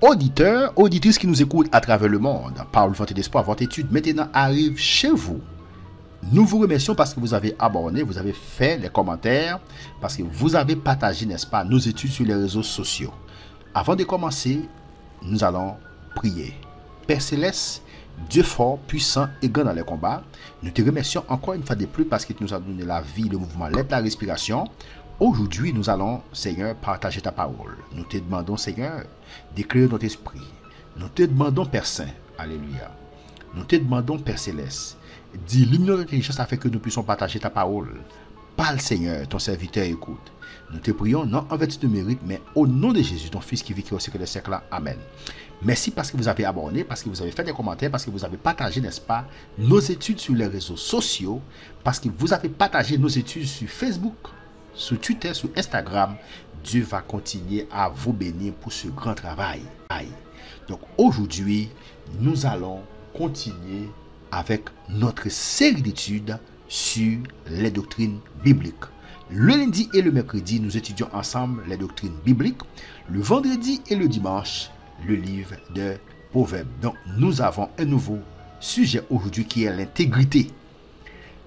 Auditeurs, auditrices qui nous écoutent à travers le monde, Parole Vente d'Espoir, votre étude maintenant arrive chez vous. Nous vous remercions parce que vous avez abonné, vous avez fait les commentaires, parce que vous avez partagé, n'est-ce pas, nos études sur les réseaux sociaux. Avant de commencer, nous allons prier. Père Céleste, Dieu fort, puissant et grand dans les combats, nous te remercions encore une fois de plus parce que tu nous as donné la vie, le mouvement, l'aide, la respiration. Aujourd'hui, nous allons, Seigneur, partager ta parole. Nous te demandons, Seigneur, d'éclairer notre esprit. Nous te demandons, Père Saint, alléluia. Nous te demandons, Père Céleste, d'illuminer notre intelligence afin que nous puissions partager ta parole. Parle, Seigneur, ton serviteur écoute. Nous te prions, non en vertu de mérite, mais au nom de Jésus, ton Fils qui vit au siècle des siècles. Amen. Merci parce que vous avez abonné, parce que vous avez fait des commentaires, parce que vous avez partagé, n'est-ce pas, nos études sur les réseaux sociaux, parce que vous avez partagé nos études sur Facebook, sur Twitter, sur Instagram. Dieu va continuer à vous bénir pour ce grand travail. Donc aujourd'hui, nous allons continuer avec notre série d'études sur les doctrines bibliques. Le lundi et le mercredi, nous étudions ensemble les doctrines bibliques. Le vendredi et le dimanche, le livre de Proverbes. Donc nous avons un nouveau sujet aujourd'hui qui est l'intégrité.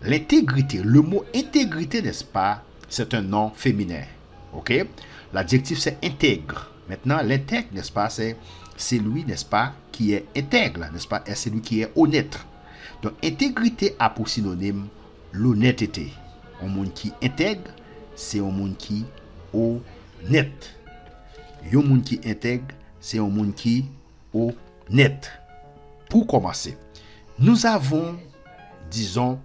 L'intégrité, le mot intégrité, n'est-ce pas, c'est un nom féminin. Ok? L'adjectif c'est intègre. Maintenant, l'intègre, n'est-ce pas, c'est celui, n'est-ce pas, qui est intègre, n'est-ce pas, et celui qui est honnête. Donc, intégrité a pour synonyme l'honnêteté. Un monde qui intègre, c'est un monde qui honnête. Un monde qui intègre, c'est un monde qui honnête. Pour commencer, nous avons, disons,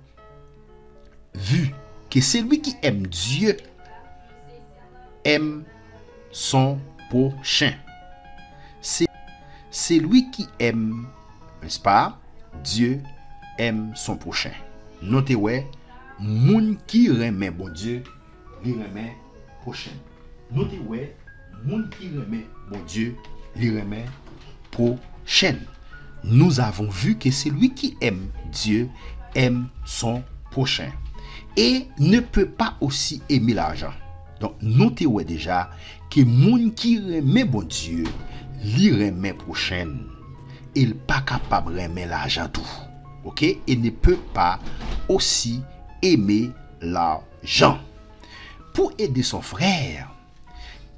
vu que celui qui aime Dieu aime son prochain. C'est lui qui aime, n'est-ce pas, Dieu aime son prochain. Notez, ouais, moun qui remet bon Dieu, lui remet prochain. Notez, ouais, moun qui remet bon Dieu, lui remet prochain. Nous avons vu que celui qui aime Dieu aime son prochain et ne peut pas aussi aimer l'argent. Donc, notez ouais déjà que moun qui remet bon Dieu, li remet prochaine. Il n'est pas capable de remettre l'argent tout. Ok? Il ne peut pas aussi aimer l'argent. Pour aider son frère,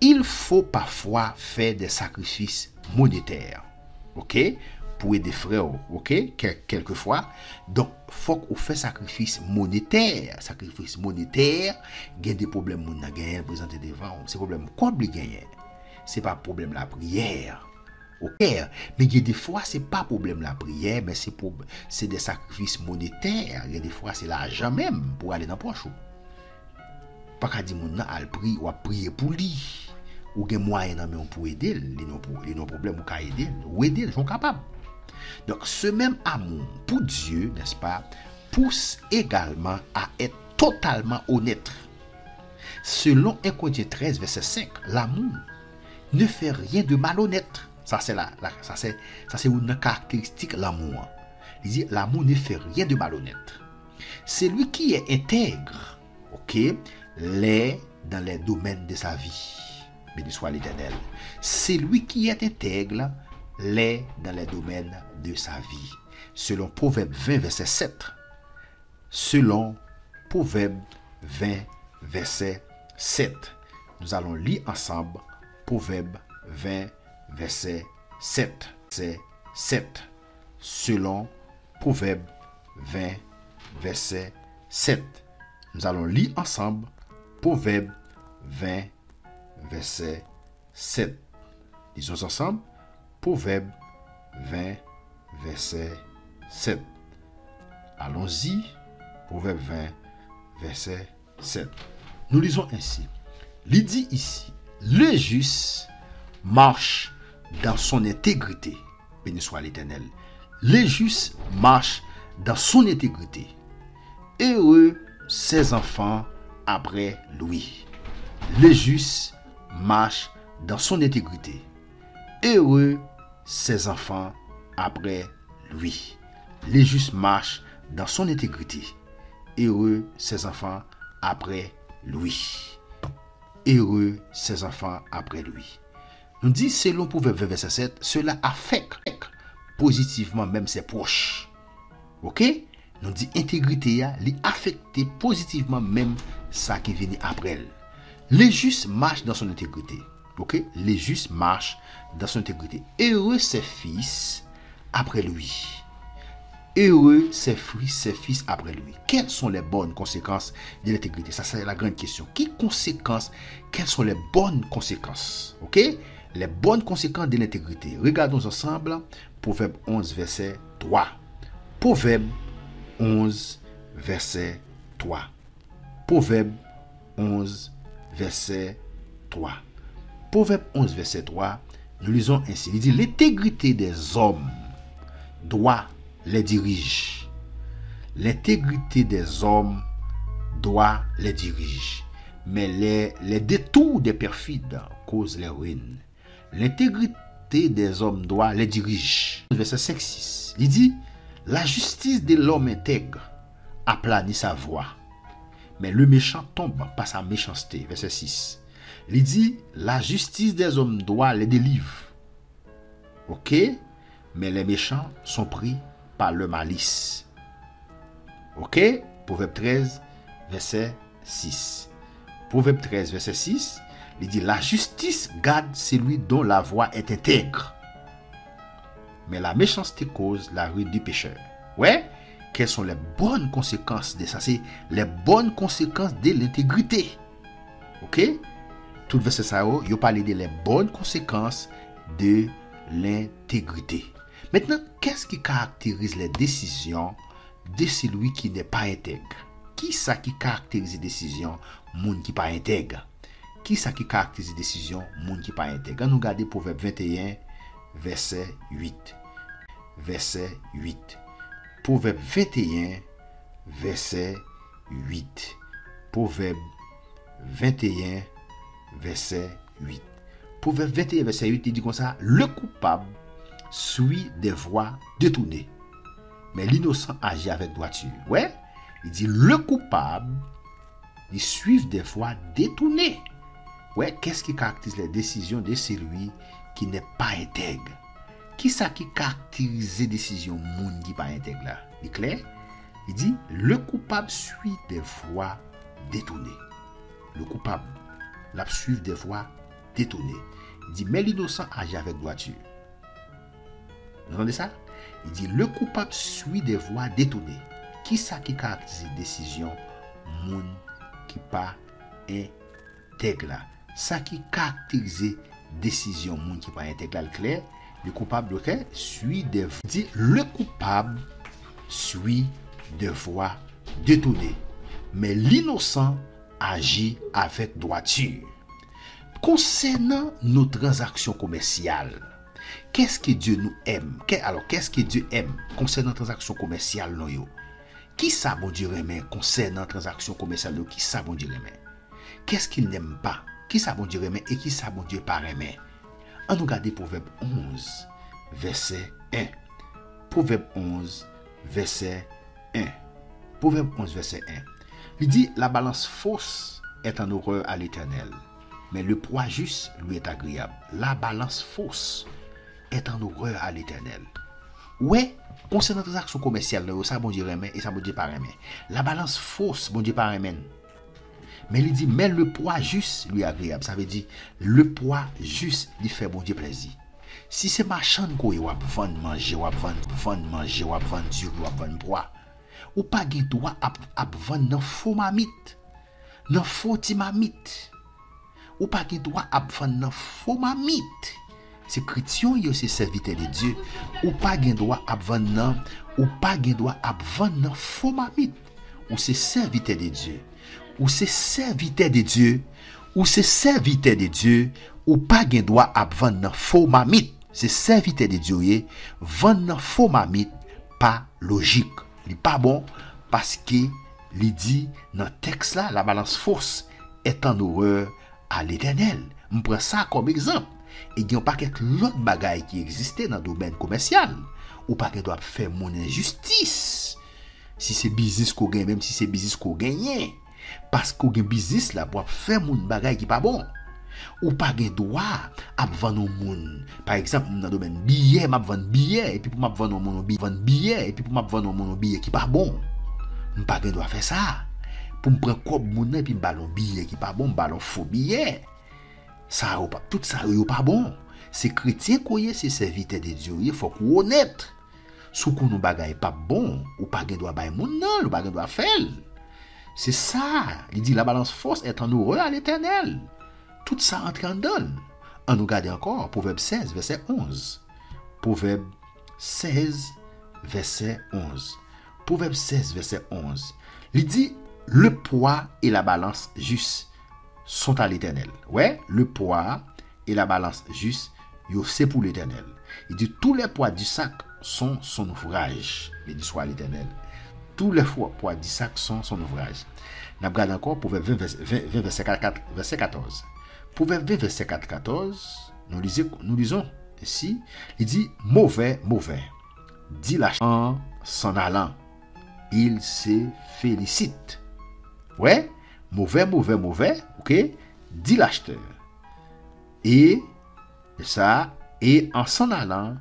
il faut parfois faire des sacrifices monétaires. Ok? Pour aider frère, ok? Quelquefois. Donc, il faut qu'on fasse sacrifice monétaire. Sacrifice monétaire, il y a des problèmes moun nan gagner présenter devant. C'est problème quoi li gagner? C'est pas problème la prière. Ok, mais il y a des fois c'est pas problème la prière, mais c'est des sacrifices monétaires. Il y a des fois c'est l'argent même pour aller dans poche. Pas qu'à dire moun nan al prier ou à prier pour lui. Ou gen moyen nan men pour aider, les non problème ou ka aider, ou aider, sont capables. Donc ce même amour pour Dieu, n'est-ce pas, pousse également à être totalement honnête. Selon 1 Corinthiens 13 verset 5, l'amour ne fait rien de malhonnête. Ça c'est une caractéristique de l'amour. Il dit l'amour ne fait rien de malhonnête. Celui qui est intègre, ok, l'est dans les domaines de sa vie. Béni soit l'Éternel. Celui qui est intègre l'est dans les domaines de sa vie. Selon Proverbe 20 verset 7. Selon Proverbe 20 verset 7. Nous allons lire ensemble Proverbe 20 verset 7. C'est 7. Selon Proverbe 20 verset 7. Nous allons lire ensemble Proverbe 20 verset 7. Lisons ensemble Proverbe 20 verset 7. Allons-y. Proverbe 20 verset 7. Nous lisons ainsi. Il dit ici, le juste marche dans son intégrité. Béni soit l'Éternel. Le juste marche dans son intégrité. Heureux ses enfants après lui. Le juste marche dans son intégrité. Heureux ses enfants après lui. Le juste marche dans son intégrité. Heureux ses enfants après lui. Heureux ses enfants après lui. Nous dit, selon Proverbe 20, verset 7, cela affecte positivement même ses proches. Ok? Nous dit, intégrité a li affecté positivement même ça qui vient après elle. Les justes marchent dans son intégrité. Ok? Les justes marchent dans son intégrité. Heureux ses fils après lui. Heureux ses fils après lui. Quelles sont les bonnes conséquences de l'intégrité? Ça, c'est la grande question. Quelles sont les bonnes conséquences? Ok? Les bonnes conséquences de l'intégrité. Regardons ensemble Proverbe 11, verset 3. Proverbe 11, verset 3. Proverbe 11, verset 3. Proverbe 11, verset 3. Nous lisons ainsi. Il dit, l'intégrité des hommes doit les dirige. L'intégrité des hommes doit les dirige. Mais les détours des perfides causent les ruines. L'intégrité des hommes doit les dirige. Verset 5-6. Il dit, la justice de l'homme intègre aplanit sa voie, mais le méchant tombe par sa méchanceté. Verset 6. Il dit, la justice des hommes doit les délivre. Ok? Mais les méchants sont pris par le malice. Ok? Proverbe 13, verset 6. Proverbe 13, verset 6. Il dit, la justice garde celui dont la voie est intègre, mais la méchanceté cause la ruine du pécheur. Ouais? Quelles sont les bonnes conséquences de ça? C'est les bonnes conséquences de l'intégrité. Ok? Tout verset ça, il parle de les bonnes conséquences de l'intégrité. Maintenant, qu'est-ce qui caractérise les décisions de celui qui n'est pas intègre? Qui ça qui caractérise les décisions moun qui pas intègre? Qui ça qui caractérise les décisions moun qui pas intègre? Nous regardons Proverbe 21, verset 8. Verset 8. Proverbe 21, verset 8. Proverbe 21, verset 8. Proverbe 21, verset 8, il dit comme ça, le coupable suit des voies détournées, mais l'innocent agit avec droiture. Ouais, il dit le coupable, il suit des voies détournées. Ouais, qu'est-ce qui caractérise les décisions de celui qui n'est pas intègre? Qui ça qui caractérise les décisions moun qui pas intègre là? Il est clair? Il dit le coupable suit des voies détournées. Le coupable la suit des voies détournées. Il dit mais l'innocent agit avec droiture. Vous entendez ça? Il dit le coupable suit des voies détournées. Qui ça qui caractérise les décisions moun qui pas intègre là? Ça qui caractérise décision moun qui pas intègre là, clair? Le coupable suit des voies. Dit le coupable suit des voies détournées, mais l'innocent agit avec droiture. Concernant nos transactions commerciales, qu'est-ce que Dieu nous aime? Alors, qu'est-ce que Dieu aime concernant les transactions commerciales? Non, qui ça bon Dieu aime concernant les transactions commerciales? Qui ça bon Dieu aime? Qu'est-ce qu'il n'aime pas? Qui ça bon Dieu aime et qui ça bon Dieu pas aime? On nous regarde Proverbe 11, verset 1. Proverbe 11, verset 1. Proverbe 11, verset 1. Il dit, la balance fausse est en horreur à l'Éternel, mais le poids juste lui est agréable. La balance fausse est en horreur à l'Éternel. Ouais, concernant les actions commerciales, ça bon Dieu remet et ça bon Dieu pas remet. La balance fausse, bon Dieu pas remet. Mais il dit, mais le poids juste lui est agréable. Ça veut dire, le poids juste lui fait bon Dieu plaisir. Si c'est marchand qu'on y a vendre manger, ou vendre manger, ou vendre du ou vendre poids, ou pas gen droit à vendre dans faux mamite, dans faux timamite. Ou pas gen droit à vendre dans faux mamite. C'est chrétien yo c'est serviteur de Dieu. Ou pas gen droit à vendre dans ou pas gen droit à vendre dans faux mamite. Ou c'est serviteur de Dieu. Ou c'est serviteur de Dieu, ou c'est serviteur de Dieu, ou pas gen droit à vendre dans faux mamite. C'est serviteur de Dieu, vendre dans faux mamite, pas logique. Il pas bon parce que il dit dans le texte là, la balance fausse est en horreur à l'Éternel. On prend ça comme exemple. Et il y a pas quelques autres bagailles qui existaient dans le domaine commercial. Ou pas qu'il doit faire mon injustice. Si c'est business qu'on gagne, même si c'est business qu'on gagne. Parce qu'on a un business là pour faire mon bagage qui pas bon. Ou pas gen droit à vendre au monde. Par exemple, dans le domaine billet, m'a vendre billet et puis pour m'a vendre au monde vendre billet et puis pour m'a vendre au monde billet qui pas bon. On pas gen droit faire ça. Pour me prendre comme moun et puis me ballon billet qui pas bon, ballon faux billet. Ça ou pas tout ça ou pas bon. C'est chrétien koye, c'est serviteur de Dieu, il faut qu'on honnête. Sou qu'on nous bagaille pas bon ou pas gen droit bay moun non, ou pas gen droit faire. C'est ça. Il dit la balance force est en heureux à l'Éternel. Tout ça entre en donne. On nous regarde encore, Proverbe 16, verset 11. Proverbe 16, verset 11. Proverbe 16, verset 11. Il dit, le poids et la balance juste sont à l'Éternel. Ouais, le poids et la balance juste, c'est pour l'Éternel. Il dit, tous les poids du sac sont son ouvrage. Il dit, soit à l'Éternel. Tous les poids du sac sont son ouvrage. On regarde encore, Proverbe 20, verset 14. Proverbe 20, verset 14, nous lisons ici, il dit, mauvais, dit l'acheteur en s'en allant, il se félicite. Ouais, mauvais, ok, dit l'acheteur. Et ça, et en s'en allant,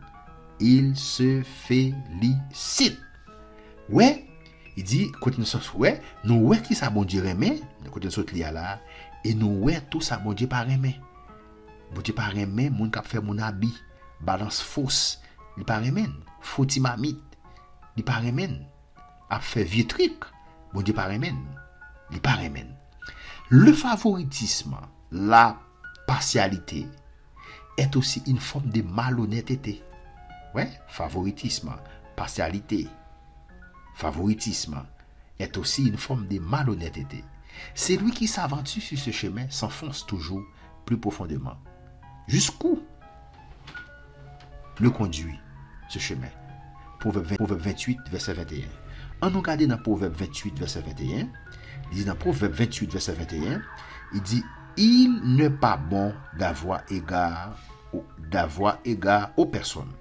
il se félicite. Ouais, il dit, quand nous sommes, ouais, nous, ouais, qui ça bon Dieu remet, quand nous sommes là, et nous, ouais, tout ça, bon Dieu pas remet. Bon Dieu pas remet, moun kap fait mon habit, balance fausse, il pas remet, fautimamite, il pas remet, a fait vieux truc, bon Dieu pas remet, il pas remet. Le favoritisme, la partialité, est aussi une forme de malhonnêteté. Ouais, favoritisme, partialité, favoritisme est aussi une forme de malhonnêteté. C'est lui qui s'aventure sur ce chemin s'enfonce toujours plus profondément. Jusqu'où le conduit ce chemin? Proverbe 28, verset 21. En nous regardant dans Proverbe 28, verset 21, il dit dans Proverbe 28, verset 21, il dit, il n'est pas bon d'avoir égard aux personnes.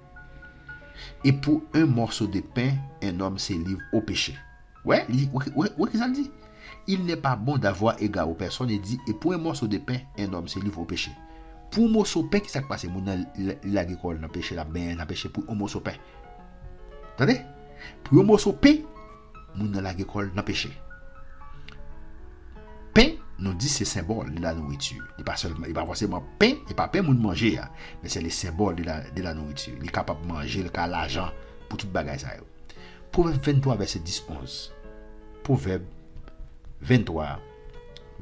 Et pour un morceau de pain, un homme se livre au péché. Ouais, qu'est-ce qu'il dit? Il n'est pas bon d'avoir égard aux personnes. Il dit, et pour un morceau de pain, un homme se livre au péché. Pour un morceau de pain, qui s'est passé? Mon l'agricole n'a péché, la bain n'a péché pour un morceau de pain. Attendez? Pour un morceau de pain, mon l'agricole n'a péché. Pain, nous dit c'est symbole de la nourriture. Il n'est pas seulement, il pas forcément pain, il n'est pas pain pour manger, mais c'est le symbole de la nourriture. Il est capable de manger, il a l'argent pour toute bagaille ça. Proverbe 23, verset 10-11. Proverbe 23,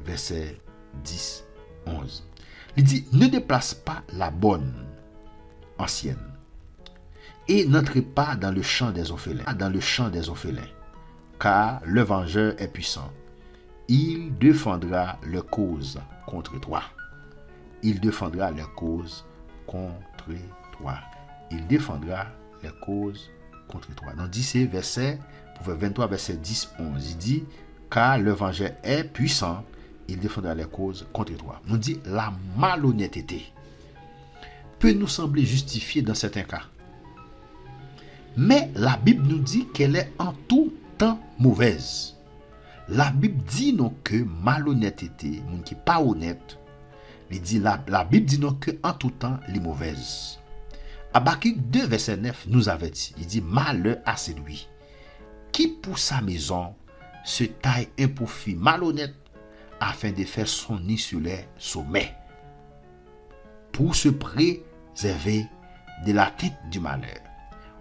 verset 10-11. Il dit, ne déplace pas la bonne ancienne et n'entrez pas dans le champ des orphelins, car le vengeur est puissant. Il défendra leur cause contre toi. Il défendra leur cause contre toi. Il défendra leur cause contre toi. Donc, dit ce verset, Proverbe 23, verset 10-11, il dit, car le vengeur est puissant, il défendra les causes contre toi. Nous dit, la malhonnêteté peut nous sembler justifiée dans certains cas. Mais la Bible nous dit qu'elle est en tout temps mauvaise. La Bible dit non que malhonnêteté, moun qui pas honnête, il dit la Bible dit non que en tout temps les mauvaises. Habakkuk 2 verset 9 nous avertit. Il dit malheur à celui qui pour sa maison se taille un profit malhonnête afin de faire son nid sur les sommets pour se préserver de la tête du malheur.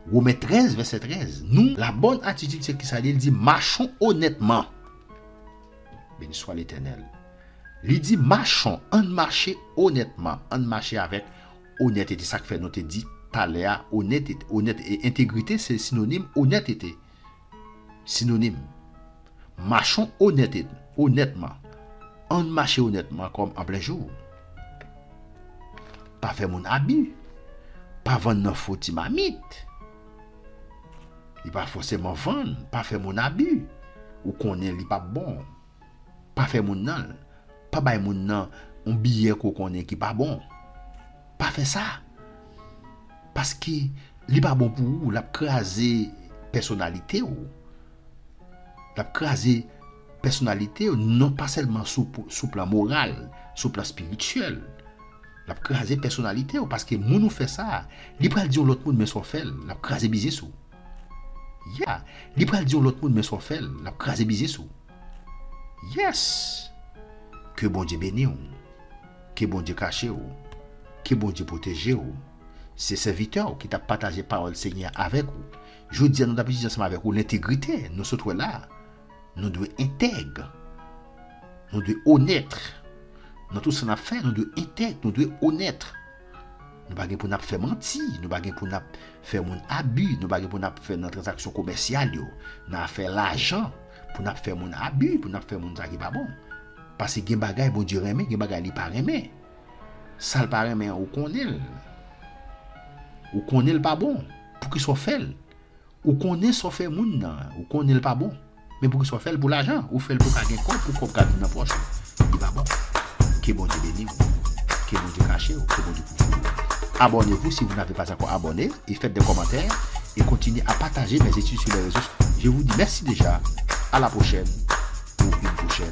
Romains 13 verset 13. Nous, la bonne attitude c'est qui ça dit, il dit marchons honnêtement. Béni soit l'Éternel. Il dit marchons, on marche honnêtement, on marche avec honnêteté. Ça que fait nous te dit taléa, honnêteté, et intégrité c'est synonyme honnêteté. Synonyme. Marchons honnêtement. On marche honnêtement comme en plein jour. Pas faire mon abus. Pas vendre nos fautes mamite. Il pas forcément vendre, pas faire mon abus. Ou qu'on est pas bon. Pas faire mon nan. Pas bay mon nan un billet qu'on connaît qui pas bon. Pas faire ça. Parce que li pas bon pour vous, l'a craser personnalité ou. L'a craser personnalité non pas seulement sous plan moral, sous plan spirituel. La craser personnalité ou parce que moun nous fait ça. Li pral dire l'autre monde mais son fait, la craser bisé sou. Yeah, li pral dire l'autre monde mais son fait, la craser bisé sou. Yes. Que bon Dieu bénisse ou. Que bon Dieu cache ou. Que bon Dieu protège ou. C'est serviteur qui t'a partagé parole Seigneur avec vous. Je dis nous d'habitude ensemble avec vous l'intégrité, nous sommes là. Nous devons intègre. Nous devons honnête. Dans tout ce qu'on a fait, nous devons intègre, nous devons honnête. Nous ne pouvons pas faire mentir, nous ne pouvons pas faire mon abus, nous ne pouvons pas faire notre transaction commerciale, nous avons fait l'argent pour nous faire mon abus, pour nous faire mon ça qui pas bon. Parce que les bagages bon Dieu remet, les bagages pas remet. Ça le pas remet ou connaît. Ou connaît le pas bon pour qu'il soit fait. Ou connaît soit fait moun ou connaît le pas bon. Mais pour qu'il soit fait pour l'argent, ou fait pour gagner compte pour qu'on gagne dans poche. Il pas bon. Que bon Dieu bénisse, que bon Dieu cache, que bon Dieu pour vous. Abonnez-vous si vous n'avez pas encore abonné et faites des commentaires et continuez à partager mes études sur les réseaux. Je vous dis merci déjà. À la prochaine pour une prochaine